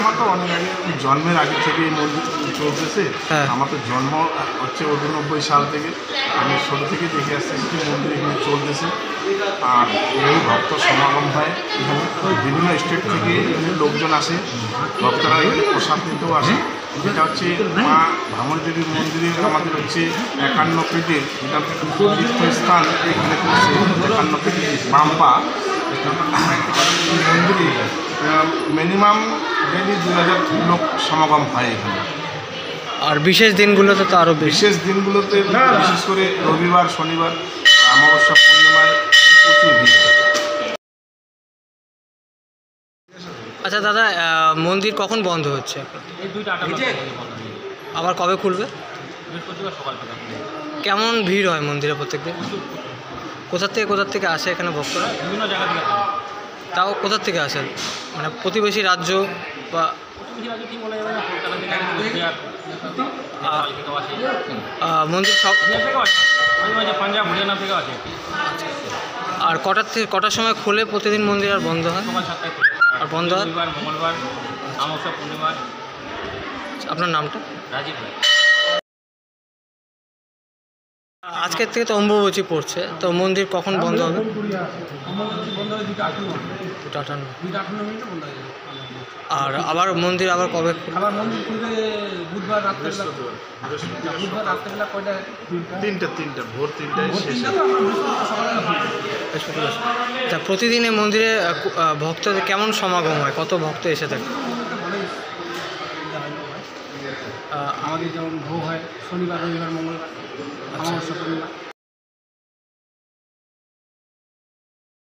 আমার তো অনেক আগে জন্মের আগে থেকে এই মন্দির চলতেছে। আমার তো জন্ম হচ্ছে 89 সাল থেকে, আমি ছোটো থেকে দেখে আসতেছি যে মন্দির এখানে চলতেছে। আর এই ভক্ত সমাগম হয় এখানে, বিভিন্ন স্টেট থেকে এখানে লোকজন আসে, ভক্তরা এখানে প্রসাদ নিতেও আসে। এটা হচ্ছে মা ভামরী দেবীর মন্দিরের আমাদের হচ্ছে 51 ফিটের এটা তীর্থস্থান এখানে করছে। 51 ফিটের বাম্পা মন্দিরে মিনিমাম ডেলি 2000 লোক সমাগম হয় এখানে। আর বিশেষ দিনগুলোতে তো আরও বিশেষ দিনগুলোতে বিশেষ করে রবিবার, শনিবার, অমাবস্যা, পূর্ণিমায় প্রচুর ভিড় হয়। আচ্ছা দাদা, মন্দির কখন বন্ধ হচ্ছে? আবার কবে খুলবে? কেমন ভিড় হয় মন্দিরে প্রত্যেকদিন? কোথা থেকে আসে এখানে ভক্তরা? বিভিন্ন জায়গা থেকে তাও কোথা থেকে আসে? মানে প্রতিবেশী রাজ্য বা মন্দির সব পাঞ্জাব, হরিয়ানা থেকে আছে। আর কটার সময় খুলে প্রতিদিন মন্দির আর বন্ধ হয়? সকাল 7টায় আর বন্ধ হয় রবিবার, মঙ্গলবার, অমাবস্যা, পূর্ণিমা। আপনার নামটা? রাজীব ভাই। আজকের থেকে তো অম্বুবাচী পড়ছে, তো মন্দির কখন বন্ধ হবে? বন্ধ হয় 2:58। 2:58। বন্ধ হয়ে যাবে। আর আবার মন্দির আবার কবে? আবার মন্দির খুলবে বুধবার রাত্রেবেলা। বুধবার রাত্রেবেলা কয়টায়? 3টা ভোর 3টায় শেষ হয়। বৃহস্পতিবার। আচ্ছা, প্রতিদিন এই মন্দিরে ভক্তদের কেমন সমাগম হয়? কত ভক্ত এসে থাকে? আমাদের যেমন ভোগ হয় শনিবার, রবিবার, মঙ্গলবার, অমাবস্যা, পূর্ণিমা।